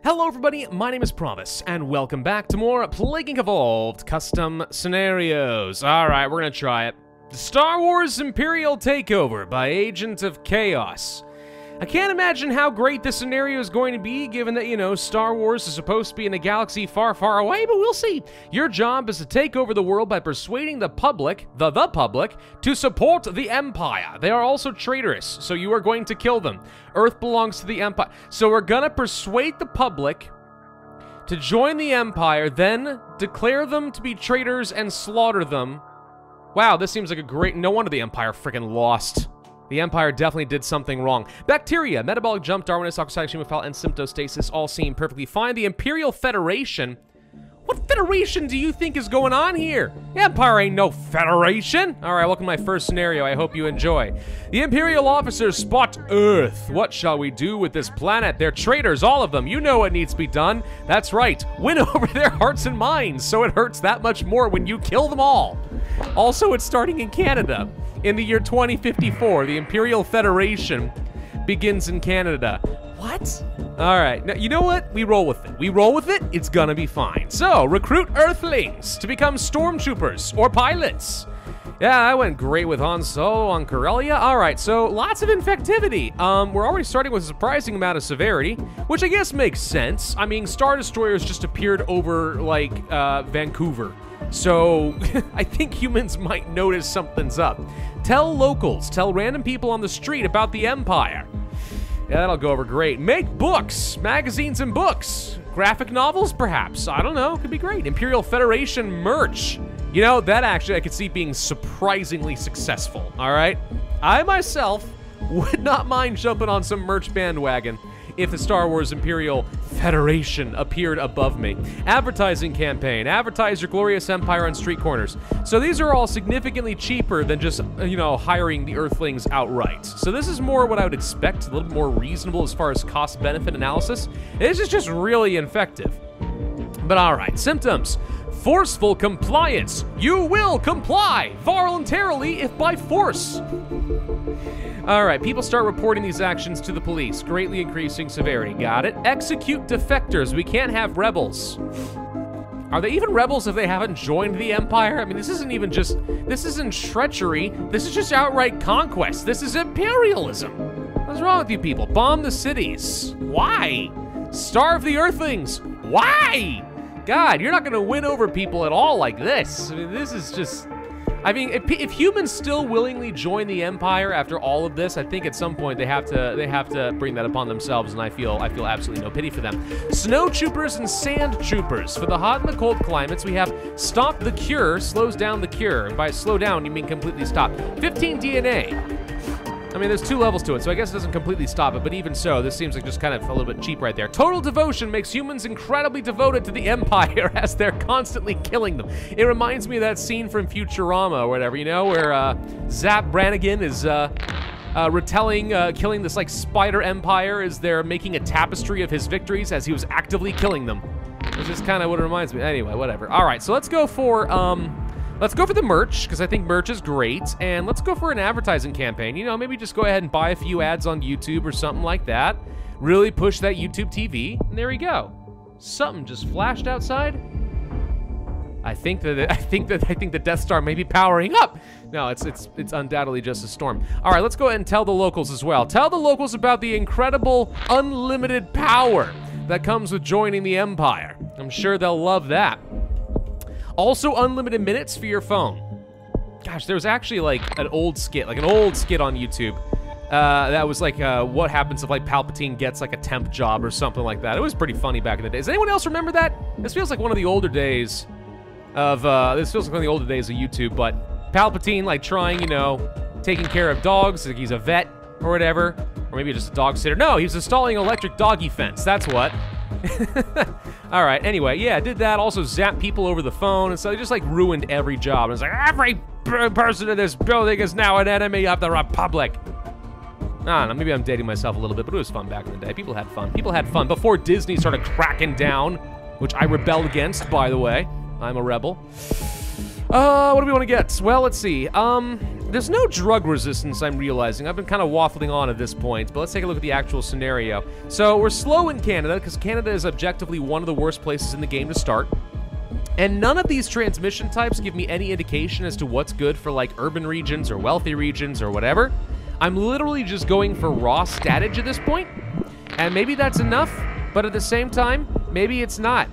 Hello everybody, my name is Pravus, and welcome back to more Plaguing Evolved custom scenarios. Alright, we're gonna try it. Star Wars Imperial Takeover by Agent of Chaos. I can't imagine how great this scenario is going to be, given that, you know, Star Wars is supposed to be in a galaxy far, far away, but we'll see. Your job is to take over the world by persuading the public, the public, to support the Empire. They are also traitorous, so you are going to kill them. Earth belongs to the Empire. So we're gonna persuade the public to join the Empire, then declare them to be traitors and slaughter them. Wow, this seems like a great... No wonder the Empire freaking lost. The Empire definitely did something wrong. Bacteria, metabolic jump, Darwinist, oxidation, foul, and symptostasis all seem perfectly fine. The Imperial Federation? What federation do you think is going on here? The Empire ain't no federation. All right, welcome to my first scenario. I hope you enjoy. The Imperial officers spot Earth. What shall we do with this planet? They're traitors, all of them. You know what needs to be done. That's right. Win over their hearts and minds, so it hurts that much more when you kill them all. Also, it's starting in Canada. In the year 2054, the Imperial Federation begins in Canada. What? All right, now, you know what? We roll with it. We roll with it, it's gonna be fine. So, recruit Earthlings to become stormtroopers or pilots. Yeah, that went great with Han Solo on Corellia. All right, so lots of infectivity. We're already starting with a surprising amount of severity, which I guess makes sense. I mean, Star Destroyers just appeared over, like, Vancouver. So, I think humans might notice something's up. Tell locals, tell random people on the street about the Empire. Yeah, that'll go over great. Make books, magazines and books. Graphic novels, perhaps. I don't know, could be great. Imperial Federation merch. You know, that actually I could see being surprisingly successful, all right? I myself would not mind jumping on some merch bandwagon if the Star Wars Imperial Federation appeared above me. Advertising campaign. Advertise your glorious empire on street corners. So these are all significantly cheaper than just, you know, hiring the Earthlings outright. So this is more what I would expect, a little more reasonable as far as cost-benefit analysis. This is just really effective. But all right, symptoms. Forceful compliance. You will comply voluntarily if by force. All right, people start reporting these actions to the police, greatly increasing severity. Got it. Execute defectors. We can't have rebels. Are they even rebels if they haven't joined the Empire? I mean, this isn't even just, this isn't treachery. This is just outright conquest. This is imperialism. What's wrong with you people? Bomb the cities. Why? Starve the Earthlings. Why? God, you're not gonna win over people at all like this. I mean, this is just... I mean, if humans still willingly join the Empire after all of this, I think at some point they have to bring that upon themselves, and I feel absolutely no pity for them. Snow troopers and sand troopers. For the hot and the cold climates, we have stop the cure, slows down the cure. And by slow down, you mean completely stop. 15 DNA. I mean, there's 2 levels to it, so I guess it doesn't completely stop it, but even so, this seems like just kind of a little bit cheap right there. Total devotion makes humans incredibly devoted to the Empire as they're constantly killing them. It reminds me of that scene from Futurama or whatever, you know, where Zap Brannigan is retelling killing this, like, spider empire as they're making a tapestry of his victories as he was actively killing them. Which is kind of what it reminds me. Anyway, whatever. All right, so let's go for the merch, because I think merch is great, and let's go for an advertising campaign. You know, maybe just go ahead and buy a few ads on YouTube or something like that. Really push that YouTube TV, and there we go. Something just flashed outside. I think the Death Star may be powering up. No, it's undoubtedly just a storm. All right, let's go ahead and tell the locals as well. Tell the locals about the incredible unlimited power that comes with joining the Empire. I'm sure they'll love that. Also, unlimited minutes for your phone. Gosh, there was actually like an old skit on YouTube that was like, what happens if like Palpatine gets like a temp job or something like that. It was pretty funny back in the day. Does anyone else remember that? This feels like one of the older days of YouTube, but Palpatine like trying, you know, taking care of dogs, like he's a vet or whatever, or maybe just a dog sitter. No, he was installing an electric doggy fence, that's what. All right, anyway, yeah, did that. Also zapped people over the phone, and so they just like ruined every job. And it's like, every person in this building is now an enemy of the Republic. I don't know, maybe I'm dating myself a little bit, but it was fun back in the day. People had fun. People had fun before Disney started cracking down, which I rebelled against, by the way. I'm a rebel. What do we want to get? Well, let's see. There's no drug resistance, I'm realizing. I've been kind of waffling on at this point, but let's take a look at the actual scenario. So we're slow in Canada, because Canada is objectively one of the worst places in the game to start. And none of these transmission types give me any indication as to what's good for, like, urban regions or wealthy regions or whatever. I'm literally just going for raw statage at this point, and maybe that's enough, but at the same time, maybe it's not.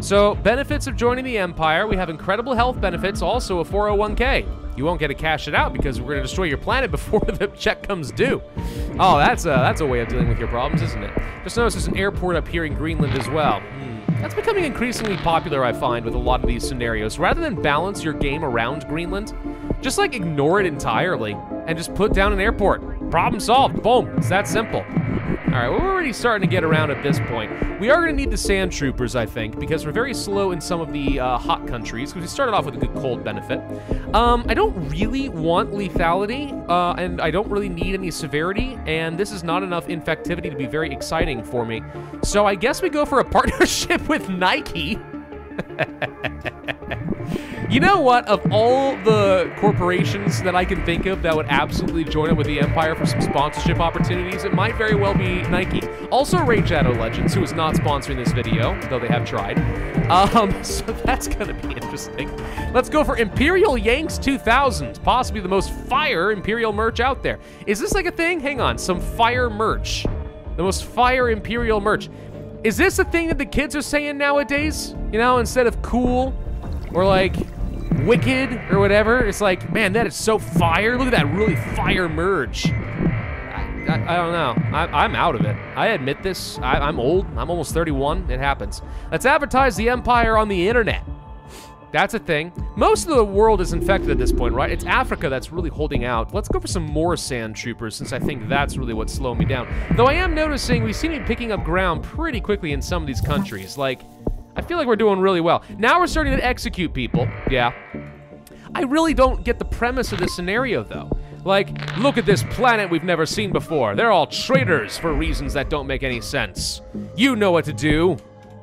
So, benefits of joining the Empire. We have incredible health benefits, also a 401k. You won't get to cash it out because we're going to destroy your planet before the check comes due. Oh, that's a way of dealing with your problems, isn't it? Just notice there's an airport up here in Greenland as well. That's becoming increasingly popular, I find, with a lot of these scenarios. Rather than balance your game around Greenland, just, like, ignore it entirely and just put down an airport. Problem solved. Boom. It's that simple. All right, we're already starting to get around at this point. We are going to need the sand troopers, I think, because we're very slow in some of the hot countries, because we started off with a good cold benefit. I don't really want lethality, and I don't really need any severity, and this is not enough infectivity to be very exciting for me. So I guess we go for a partnership with Nike. You know what? Of all the corporations that I can think of that would absolutely join up with the Empire for some sponsorship opportunities, it might very well be Nike. Also Raid Shadow Legends, who is not sponsoring this video, though they have tried. So that's gonna be interesting. Let's go for Imperial Yanks 2000, possibly the most fire Imperial merch out there. Is this like a thing? Hang on, some fire merch. The most fire Imperial merch. Is this a thing that the kids are saying nowadays? You know, instead of cool or like wicked or whatever, it's like, man, that is so fire. Look at that really fire merch. I don't know. I'm out of it. I admit this. I'm old. I'm almost 31. It happens. Let's advertise the Empire on the internet. That's a thing. Most of the world is infected at this point, right? It's Africa that's really holding out. Let's go for some more sand troopers, since I think that's really what's slowing me down. Though I am noticing we seem to be picking up ground pretty quickly in some of these countries. Like, I feel like we're doing really well. Now we're starting to execute people. Yeah. I really don't get the premise of this scenario, though. Like, look at this planet we've never seen before. They're all traitors for reasons that don't make any sense. You know what to do.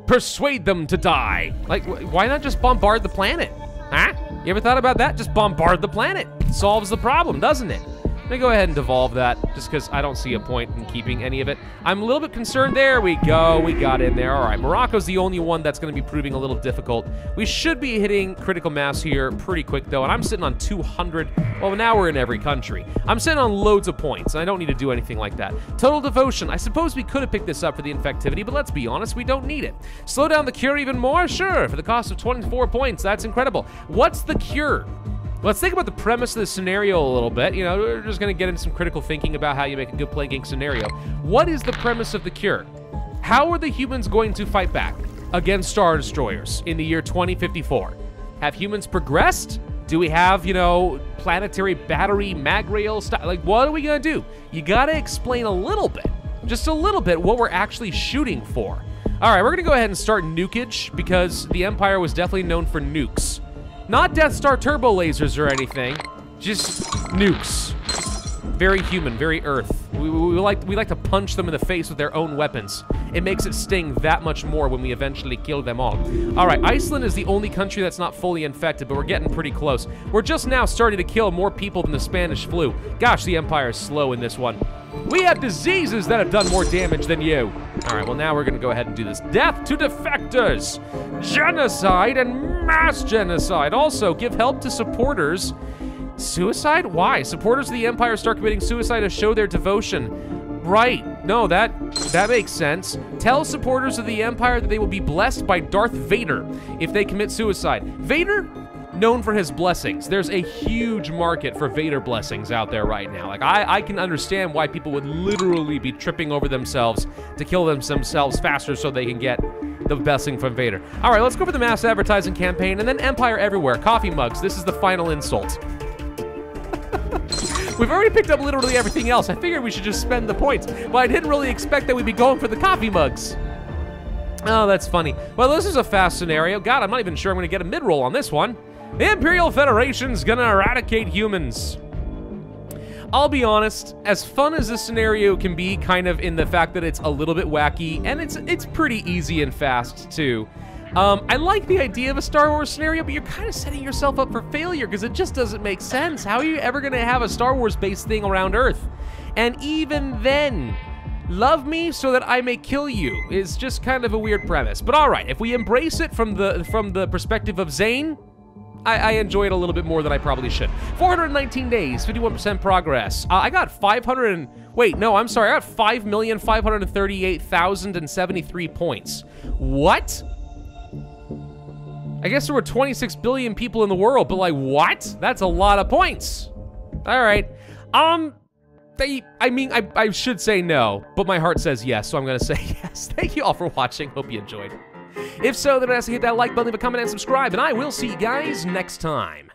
Persuade them to die. Like, why not just bombard the planet? Huh? You ever thought about that? Just bombard the planet. Solves the problem, doesn't it? Let me go ahead and devolve that, just because I don't see a point in keeping any of it. I'm a little bit concerned. There we go. We got in there. All right, Morocco's the only one that's going to be proving a little difficult. We should be hitting critical mass here pretty quick, though, and I'm sitting on 200. Well, now we're in every country. I'm sitting on loads of points, and I don't need to do anything like that. Total devotion. I suppose we could have picked this up for the infectivity, but let's be honest, we don't need it. Slow down the cure even more? Sure, for the cost of 24 points. That's incredible. What's the cure? Let's think about the premise of the scenario a little bit. You know, we're just going to get into some critical thinking about how you make a good Plague Inc. scenario. What is the premise of the cure? How are the humans going to fight back against Star Destroyers in the year 2054? Have humans progressed? Do we have, you know, planetary battery, mag rail stuff? Like, what are we going to do? You got to explain a little bit, just a little bit, what we're actually shooting for. All right, we're going to go ahead and start nukage, because the Empire was definitely known for nukes. Not Death Star turbo lasers or anything, just nukes. Very human, very Earth. We like to punch them in the face with their own weapons. It makes it sting that much more when we eventually kill them all. All right, Iceland is the only country that's not fully infected, but we're getting pretty close. We're just now starting to kill more people than the Spanish flu. Gosh, the Empire is slow in this one. We have diseases that have done more damage than you. All right, well, now we're going to go ahead and do this. Death to defectors, genocide, and mass genocide. Also, give help to supporters. Suicide? Why? Supporters of the Empire start committing suicide to show their devotion. Right. No, that makes sense. Tell supporters of the Empire that they will be blessed by Darth Vader if they commit suicide. Vader? Known for his blessings. There's a huge market for Vader blessings out there right now. Like, I can understand why people would literally be tripping over themselves to kill themselves faster so they can get the blessing from Vader. All right, let's go for the mass advertising campaign, and then Empire everywhere. Coffee mugs. This is the final insult. We've already picked up literally everything else. I figured we should just spend the points, but I didn't really expect that we'd be going for the coffee mugs. Oh, that's funny. Well, this is a fast scenario. God, I'm not even sure I'm going to get a mid-roll on this one. The Imperial Federation's gonna eradicate humans. I'll be honest, as fun as this scenario can be, kind of in the fact that it's a little bit wacky, and it's pretty easy and fast, too. I like the idea of a Star Wars scenario, but you're kind of setting yourself up for failure because it just doesn't make sense. How are you ever going to have a Star Wars-based thing around Earth? And even then, love me so that I may kill you is just kind of a weird premise. But all right, if we embrace it from the perspective of Zane, I enjoy it a little bit more than I probably should. 419 days, 51% progress. I got 5,538,073 points. What? I guess there were 26 billion people in the world, but like, what? That's a lot of points. All right. I should say no, but my heart says yes, so I'm gonna say yes. Thank you all for watching. Hope you enjoyed. If so, then I ask you to hit that like button, leave a comment, and subscribe, and I will see you guys next time.